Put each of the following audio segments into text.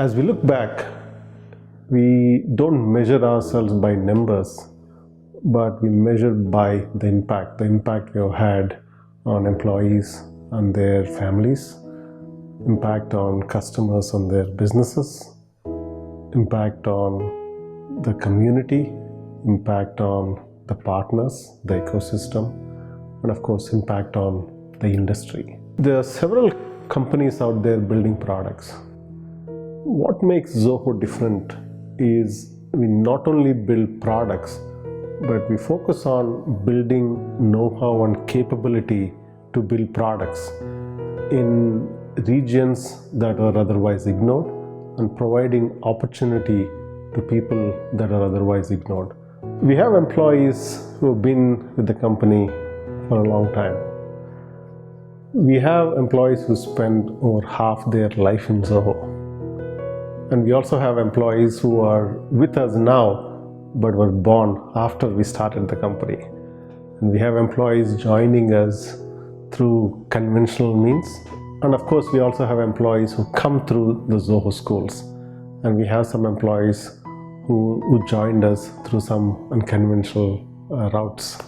As we look back, we don't measure ourselves by numbers, but we measure by the impact we have had on employees and their families, impact on customers and their businesses, impact on the community, impact on the partners, the ecosystem, and of course impact on the industry. There are several companies out there building products. What makes Zoho different is we not only build products, but we focus on building know-how and capability to build products in regions that are otherwise ignored and providing opportunity to people that are otherwise ignored. We have employees who have been with the company for a long time. We have employees who spend over half their life in Zoho. And we also have employees who are with us now but were born after we started the company. And we have employees joining us through conventional means. And of course, we also have employees who come through the Zoho schools. And we have some employees who joined us through some unconventional routes.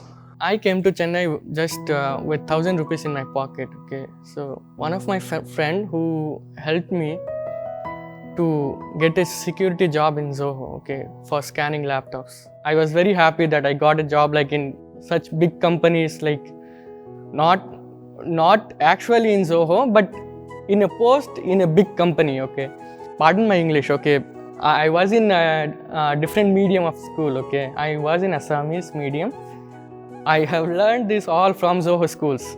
I came to Chennai just with 1,000 rupees in my pocket. Okay, so one of my friend who helped me to get a security job in Zoho, okay, for scanning laptops. I was very happy that I got a job like in such big companies, like not actually in Zoho, but in a post in a big company. Okay, pardon my English. Okay, I was in a different medium of school. Okay, I was in Assamese medium. I have learned this all from Zoho schools.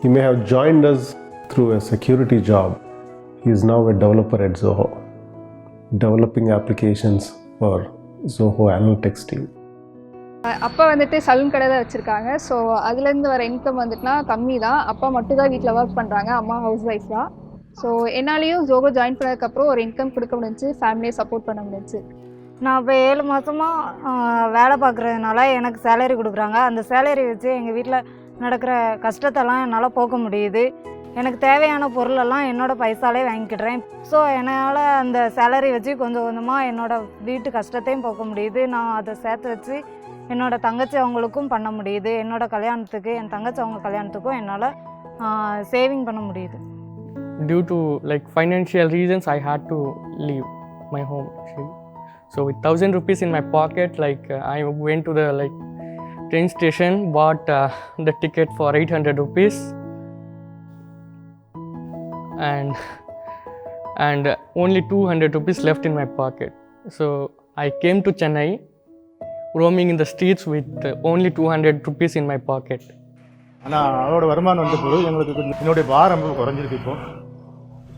He may have joined us through a security job. He is now a developer at Zoho, developing applications for Zoho Analytics team. அப்பா வந்துட்டு salon கடை தான் வச்சுருக்காங்க. So அதுலேருந்து வர income வந்துட்டுனா கம்மி தான். அப்பா மட்டும் தான் வீட்டில் ஒர்க் பண்ணுறாங்க, அம்மா ஹவுஸ் ஒய்ஃப் தான். ஸோ என்னாலேயும் ஜோகோ ஜாயின் பண்ணதுக்கப்புறம் ஒரு இன்கம் கொடுக்க முடிஞ்சு, ஃபேமிலியை சப்போர்ட் பண்ண முடிஞ்சு. நான் இப்போ 7 மாதமாக வேலை பார்க்குறதுனால எனக்கு சேலரி கொடுக்குறாங்க. அந்த சேலரி வச்சு எங்கள் வீட்டில் நடக்கிற கஷ்டத்தெல்லாம் என்னால் போக்க முடியுது. எனக்கு தேவையான பொருளெல்லாம் என்னோடய பைசாலே வாங்கிக்கிடுறேன். ஸோ என்னால் அந்த சேலரி வச்சு கொஞ்சம் கொஞ்சமாக என்னோடய வீட்டு கஷ்டத்தையும் போக்க முடியுது. நான் அதை சேர்த்து வச்சு என்னோடய தங்கச்சி அவங்களுக்கும் பண்ண முடியுது. என்னோடய கல்யாணத்துக்கு, என் தங்கச்சி அவங்க கல்யாணத்துக்கும் என்னால் சேவிங் பண்ண முடியுது. Due to like financial reasons, I had to leave my home actually. So with 1,000 rupees in my pocket, like I went to the train station, bought the ticket for 800 rupees. And only 200 rupees left in my pocket. So I came to Chennai, roaming in the streets with only 200 rupees in my pocket. ஆனால் அவரோட வருமானம் வந்த போது எங்களுக்கு என்னுடைய பாரம் ரொம்ப குறைஞ்சிருக்கு. இப்போ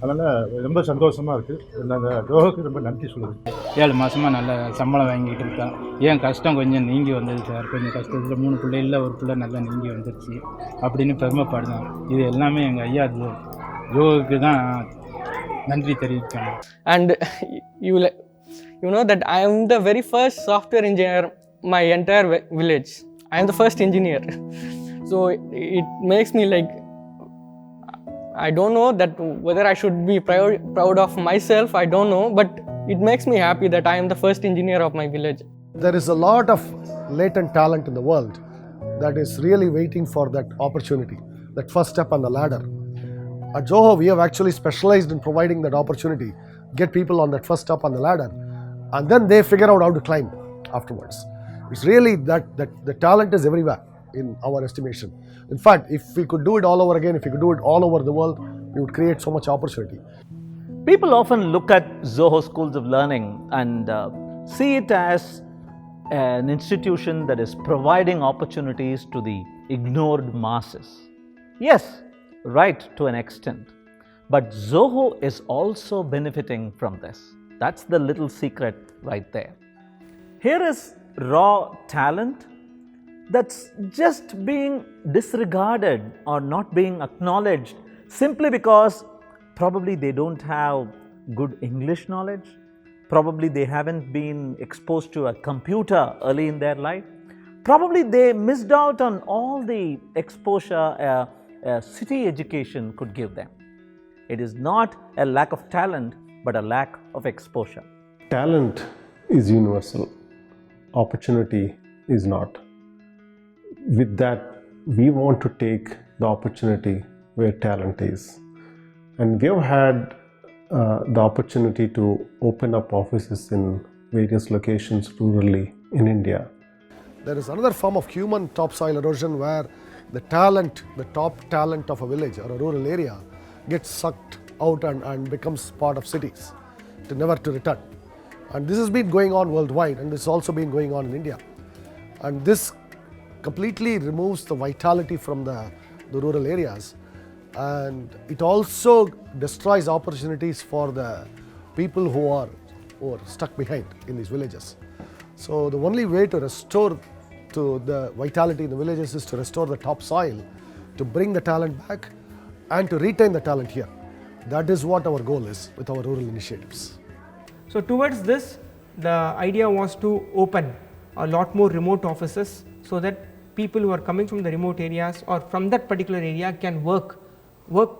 அதனால் ரொம்ப சந்தோஷமாக இருக்குது. நாங்கள் ஜோஹோக்கு ரொம்ப நன்றி சொல்லுவோம். 7 மாதமாக நல்ல சம்பளம் வாங்கிட்டு இருக்கேன். ஏன் கஷ்டம் கொஞ்சம் நீங்கி வந்தது சார். கொஞ்சம் கஷ்டத்தில் 3 பிள்ளைகளில் ஒரு பிள்ளை நல்லா நீங்கி வந்துருச்சு அப்படின்னு பெருமைப்படுறேன். இது எல்லாமே எங்கள் ஐயா ஜோஹோக்கு தான் நன்றி தெரிவிக்கணும். And you know that I am the very first software engineer my entire village. I am the first engineer. So it makes me like, I don't know that whether I should be proud of myself, I don't know, but it makes me happy that I am the first engineer of my village. There is a lot of latent talent in the world that is really waiting for that opportunity, that first step on the ladder. At Zoho, we have actually specialized in providing that opportunity, get people on that first step on the ladder, and then they figure out how to climb afterwards. It's really that the talent is everywhere in our estimation. In fact, if we could do it all over again, if we could do it all over the world, we would create so much opportunity. People often look at Zoho Schools of Learning and see it as an institution that is providing opportunities to the ignored masses. Yes, right to an extent. But Zoho is also benefiting from this. That's the little secret right there. Here is raw talent that's just being disregarded or not being acknowledged simply because probably they don't have good English knowledge, probably they haven't been exposed to a computer early in their life, probably they missed out on all the exposure a city education could give them. It is not a lack of talent, but a lack of exposure. Talent is universal, opportunity is not. With that, we want to take the opportunity where talent is. And we have had the opportunity to open up offices in various locations rurally in India. There is another form of human topsoil erosion where the talent, the top talent of a village or a rural area gets sucked out and becomes part of cities to never to return. And this has been going on worldwide, and it's also been going on in India. And this completely removes the vitality from the rural areas, and it also destroys opportunities for the people who are stuck behind in these villages. So the only way to restore to the vitality in the villages is to restore the topsoil, to bring the talent back and to retain the talent here. That is what our goal is with our rural initiatives. So towards this, the idea was to open a lot more remote offices so that people who are coming from the remote areas or from that particular area can work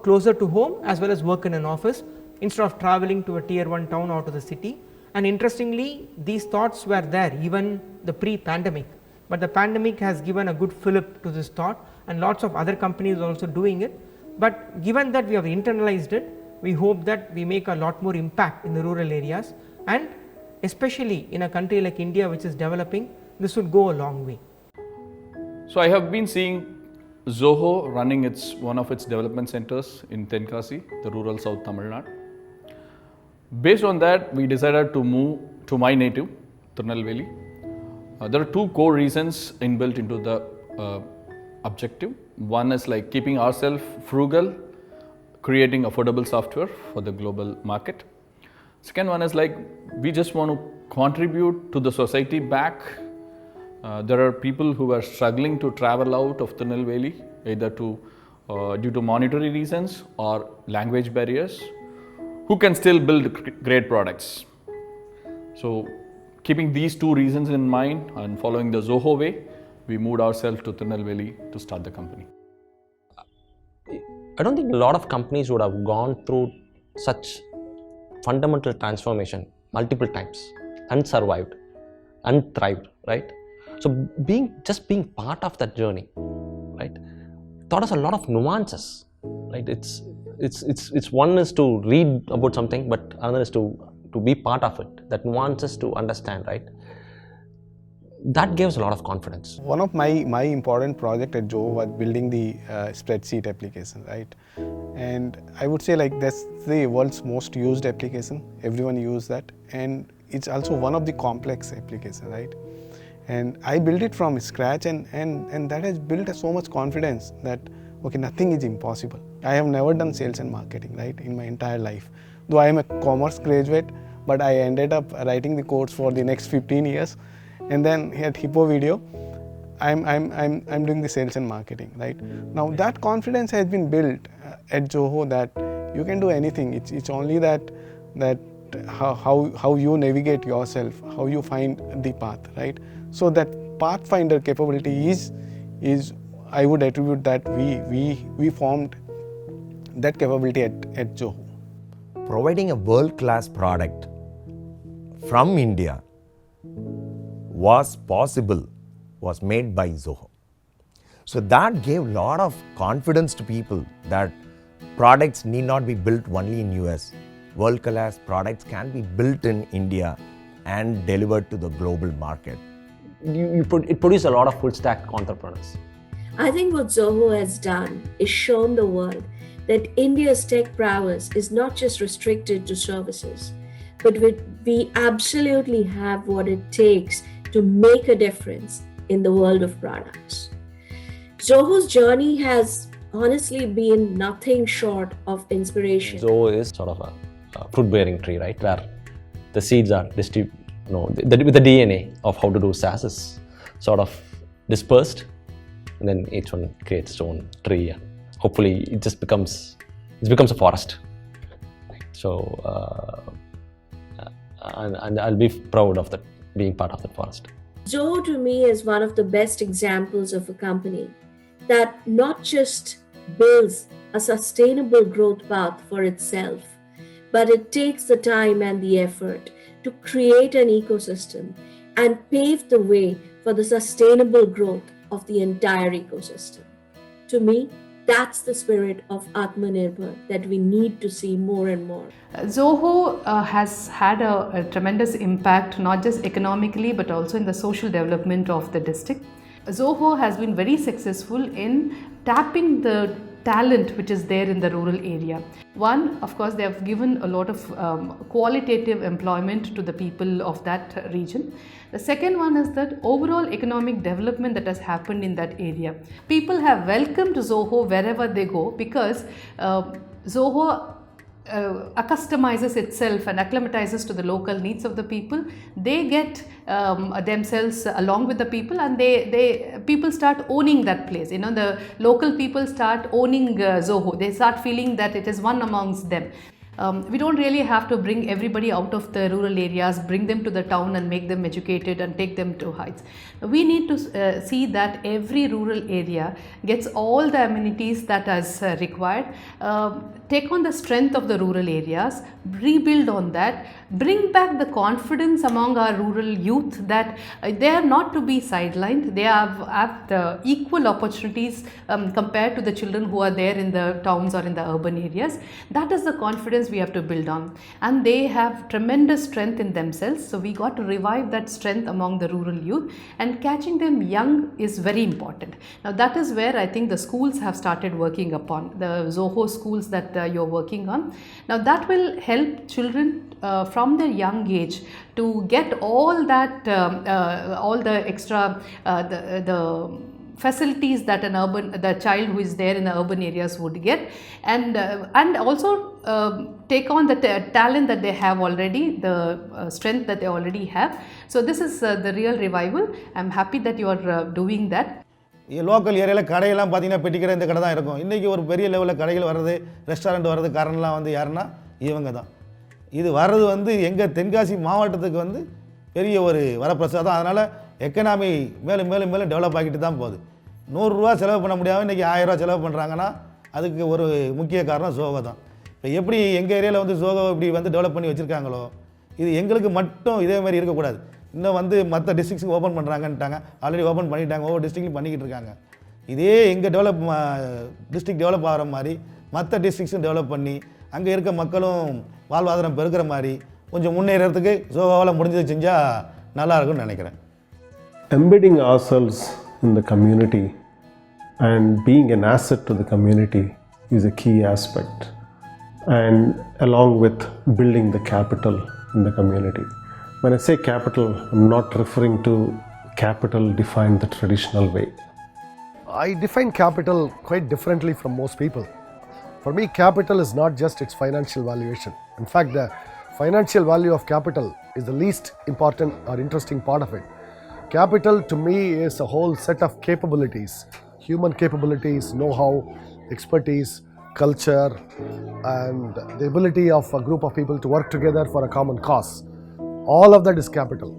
closer to home as well as work in an office instead of traveling to a tier 1 town or to the city. And interestingly, these thoughts were there even the pre-pandemic, but the pandemic has given a good fillip to this thought, and lots of other companies are also doing it. But given that we have internalized it, we hope that we make a lot more impact in the rural areas, and especially in a country like India which is developing, this would go a long way. So I have been seeing Zoho running one of its development centers in Tenkasi, the rural South Tamil Nadu. Based on that, we decided to move to my native, Tirunelveli. There are two core reasons inbuilt into the objective. One is like keeping ourselves frugal, creating affordable software for the global market. Second one is like we just want to contribute to the society back. There are people who are struggling to travel out of Tirunelveli, either due to monetary reasons or language barriers, who can still build great products. So keeping these two reasons in mind and following the Zoho way, we moved ourselves to Tirunelveli to start the company. I don't think a lot of companies would have gone through such fundamental transformation multiple times and survived and thrived, right? So being part of that journey, right, taught us a lot of nuances, right? It's one is to read about something, but another is to be part of it. That nuances to understand, right? That gives a lot of confidence. One of my important project at Zoho was building the spreadsheet application, right? And I would say like that's the world's most used application. Everyone uses that, and it's also one of the complex applications, right? And I built it from scratch, and that has built so much confidence that okay, nothing is impossible. I have never done sales and marketing, right, in my entire life. Though I am a commerce graduate, but I ended up writing the codes for the next 15 years. And then at Hippo Video, I'm doing the sales and marketing, right? Now that confidence has been built at Zoho that you can do anything. It's only that how you navigate yourself, how you find the path, right? So that pathfinder capability is I would attribute that we formed that capability at Zoho. Providing a world-class product from India was made by Zoho. So that gave a lot of confidence to people that products need not be built only in US. World-class products can be built in India and delivered to the global market. It produces a lot of full-stack entrepreneurs. I think what Zoho has done is shown the world that India's tech prowess is not just restricted to services, but we absolutely have what it takes to make a difference in the world of products. Zoho's journey has honestly been nothing short of inspiration. Zoho is sort of a fruit-bearing tree, right? Where the seeds are with the DNA of how to do SaaS is sort of dispersed, and then each one creates its own tree, and hopefully it becomes a forest. So, and I'll be proud of that, being part of the forest. Zoho to me is one of the best examples of a company that not just builds a sustainable growth path for itself, but it takes the time and the effort to create an ecosystem and pave the way for the sustainable growth of the entire ecosystem. To me, that's the spirit of Atmanirbhar that we need to see more and more. Zoho has had a tremendous impact, not just economically but also in the social development of the district. Zoho has been very successful in tapping the talent which is there in the rural area. One, of course, they have given a lot of qualitative employment to the people of that region. The second one is that overall economic development that has happened in that area. People have welcomed Zoho wherever they go because Zoho accustomizes itself and acclimatizes to the local needs of the people. They get themselves along with the people, and people start owning that place. You know, the local people start owning Zoho. They start feeling that it is one amongst them. We don't really have to bring everybody out of the rural areas, bring them to the town and make them educated and take them to heights. We need to see that every rural area gets all the amenities that is required, take on the strength of the rural areas, rebuild on that, bring back the confidence among our rural youth that they are not to be sidelined, they have the equal opportunities compared to the children who are there in the towns or in the urban areas. That is the confidence we have to build on, and they have tremendous strength in themselves, so we got to revive that strength among the rural youth, and catching them young is very important. Now that is where I think the schools have started working upon, the Zoho schools that you're working on. Now that will help children from their young age to get all that all the extra the facilities that the child who is there in the urban areas would get, and also take on the talent that they have already, the strength that they already have. So this is the real revival. I'm happy that you are doing that. Local ஏரியாவில் கடையெல்லாம் பார்த்தீங்கன்னா பெட்டிக்கடை இந்த கடை தான் இருக்கும். இன்றைக்கி ஒரு பெரிய லெவலில் கடைகள் வர்றது, ரெஸ்டாரண்ட் வர்றது காரணம்லாம் வந்து யாருன்னா இவங்க தான். இது வர்றது வந்து எங்கள் தென்காசி மாவட்டத்துக்கு வந்து பெரிய ஒரு வரப்பிரசாதம். அதனால் எக்கனாமி மேலும் மேலும் மேலும் டெவலப் ஆகிட்டு தான் போகுது. 100 ரூபா செலவு பண்ண முடியாமல் இன்றைக்கி 1000 ரூபா செலவு பண்ணுறாங்கன்னா அதுக்கு ஒரு முக்கிய காரணம் ஜோகோ தான். இப்போ எப்படி எங்கள் ஏரியாவில் வந்து ஜோகோ இப்படி வந்து டெவலப் பண்ணி வச்சுருக்காங்களோ, இது எங்களுக்கு மட்டும் இதே மாதிரி இருக்கக்கூடாது. இன்னும் வந்து மற்ற டிஸ்ட்ரிக்ஸுக்கு ஓப்பன் பண்ணுறாங்கன்ட்டாங்க, ஆல்ரெடி ஓப்பன் பண்ணிட்டாங்க, ஒவ்வொரு டிஸ்ட்ரிக்ட்லையும் பண்ணிக்கிட்டு இருக்காங்க. இதே எங்கள் டிஸ்ட்ரிக்ட் டெவலப் ஆகிற மாதிரி மற்ற டிஸ்ட்ரிக்ஸும் டெவலப் பண்ணி அங்கே இருக்க மக்களும் வாழ்வாதாரம் பெருக்கிற மாதிரி கொஞ்சம் முன்னேறதுக்கு ஜோகோவால் முடிஞ்சது செஞ்சால் நல்லா இருக்கும்னு நினைக்கிறேன். Embedding ourselves in the community and being an asset to the community is a key aspect, and along with building the capital in the community. When I say capital, I'm not referring to capital defined the traditional way. I define capital quite differently from most people. For me, capital is not just its financial valuation. In fact, the financial value of capital is the least important or interesting part of it. Capital to me is a whole set of capabilities, human capabilities, know-how, expertise, culture, and the ability of a group of people to work together for a common cause. All of that is capital.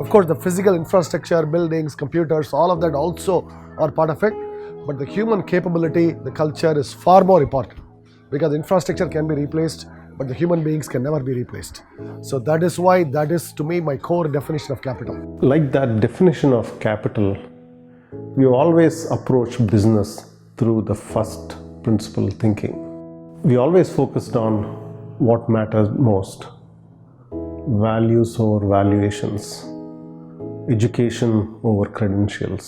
Of course, the physical infrastructure, buildings, computers, all of that also are part of it. But the human capability, the culture is far more important, because infrastructure can be replaced, but the human beings can never be replaced. So that is why that is to me my core definition of capital. Like that definition of capital, we always approach business through the first principle thinking. We always focused on what matters most: values over valuations, education over credentials,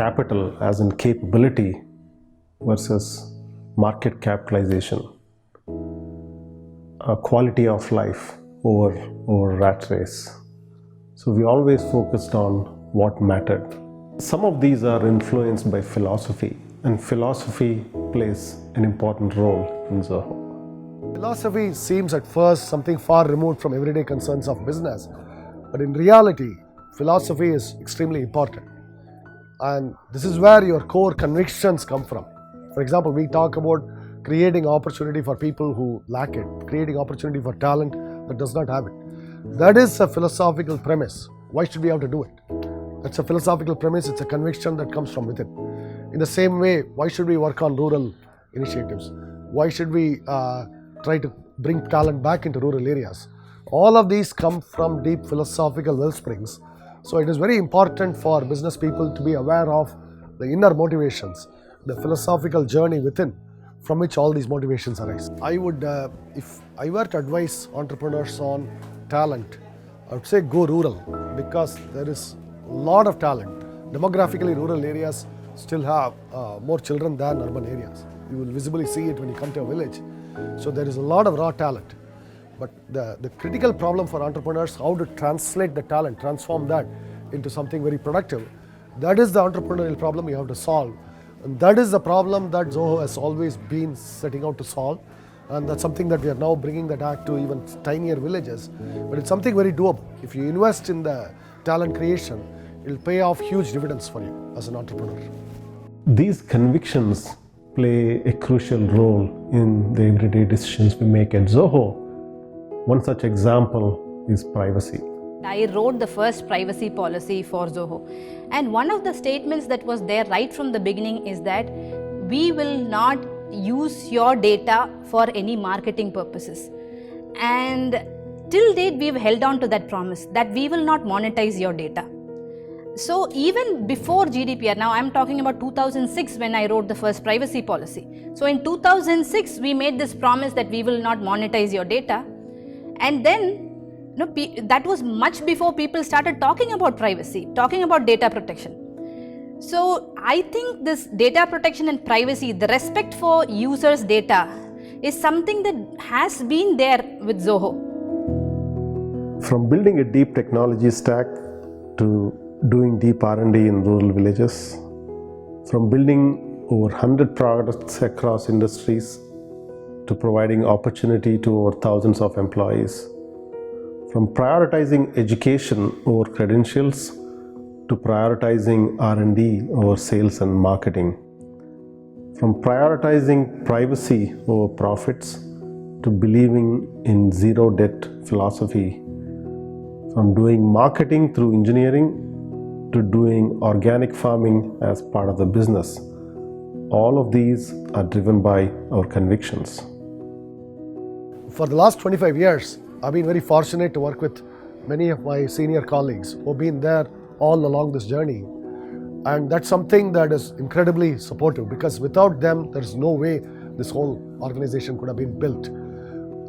capital as in capability versus market capitalization, quality of life over rat race. So we always focused on what mattered. Some of these are influenced by philosophy, and philosophy plays an important role in Zoho. Philosophy seems at first something far removed from everyday concerns of business, but in reality, philosophy is extremely important. And this is where your core convictions come from. For example, we talk about creating opportunity for people who lack it, creating opportunity for talent that does not have it. That is a philosophical premise. Why should we have to do it? That's a philosophical premise, it's a conviction that comes from within. In the same way, why should we work on rural initiatives? Why should we try to bring talent back into rural areas. All of these come from deep philosophical wellsprings. So it is very important for business people to be aware of the inner motivations, the philosophical journey within from which all these motivations arise. I would, if I were to advise entrepreneurs on talent, I would say go rural, because there is a lot of talent. Demographically, rural areas still have more children than urban areas. You will visibly see it when you come to a village. So there is a lot of raw talent. But the critical problem for entrepreneurs, how to translate the talent, transform that into something very productive. That is the entrepreneurial problem you have to solve. And that is the problem that Zoho has always been setting out to solve. And that's something that we are now bringing that act to even tinier villages. But it's something very doable. If you invest in the talent creation, it will pay off huge dividends for you as an entrepreneur. These convictions play a crucial role in the everyday decisions we make at Zoho. One such example is privacy. I wrote the first privacy policy for Zoho, and one of the statements that was there right from the beginning is that we will not use your data for any marketing purposes. And till date we've held on to that promise that we will not monetize your data. So even before GDPR, now I'm talking about 2006 when I wrote the first privacy policy. So in 2006 we made this promise that we will not monetize your data, and then that was much before people started talking about privacy, talking about data protection. So I think this data protection and privacy, the respect for users' data, is something that has been there with Zoho. From building a deep technology stack to doing deep R&D in rural villages, from building over 100 products across industries to providing opportunity to over thousands of employees, from prioritizing education over credentials to prioritizing R&D over sales and marketing, from prioritizing privacy over profits to believing in zero debt philosophy, from doing marketing through engineering to doing organic farming as part of the business. All of these are driven by our convictions. For the last 25 years, I've been very fortunate to work with many of my senior colleagues who have been there all along this journey. And that's something that is incredibly supportive, because without them, there's no way this whole organization could have been built.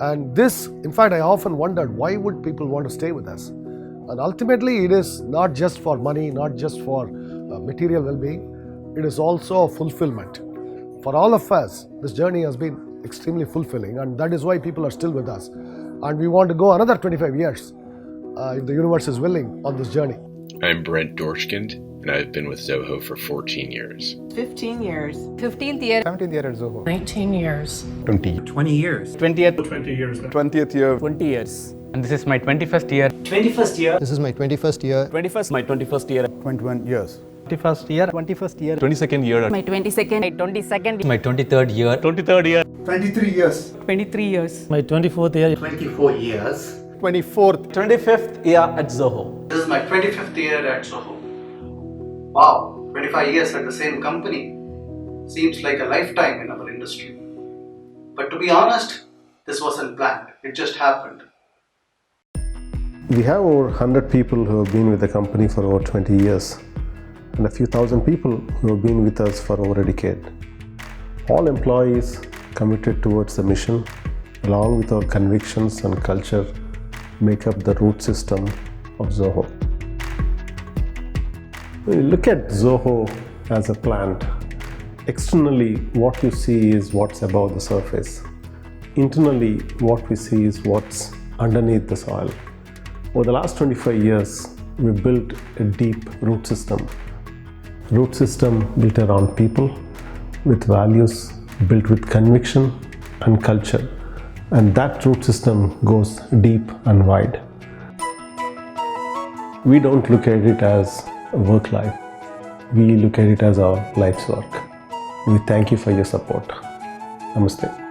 And this, in fact, I often wondered, why would people want to stay with us? And ultimately, it is not just for money, not just for material well-being, it is also fulfillment. For all of us, this journey has been extremely fulfilling, and that is why people are still with us. And we want to go another 25 years, if the universe is willing, on this journey. I'm Brent Dorschkind, and I've been with Zoho for 14 years. 15 years. 15th year. 17th year at Zoho. 19 years. 20 years. 20th. 20 years. 20th year. 20 years. And this is my 21st year. 21st year. This is my 21st year. 21st. My 21st year. 21 years. 21st year. 21st year. 22nd year. My 22nd. My 22nd. My 23rd year. 23rd year. 23 years. 23 years. My 24th year. 24 years. 24th. 25th year at Zoho. This is my 25th year at Zoho. Wow, 25 years at the same company. Seems like a lifetime in our industry. But to be honest, this wasn't planned. It just happened. We have over 100 people who have been with the company for over 20 years and a few thousand people who have been with us for over a decade. All employees committed towards the mission, along with our convictions and culture, make up the root system of Zoho. When you look at Zoho as a plant, externally what you see is what's above the surface. Internally, what we see is what's underneath the soil. Over the last 25 years, we built a deep root system. Root system built around people, with values, built with conviction and culture. And that root system goes deep and wide. We don't look at it as a work life. We look at it as our life's work. We thank you for your support. Namaste.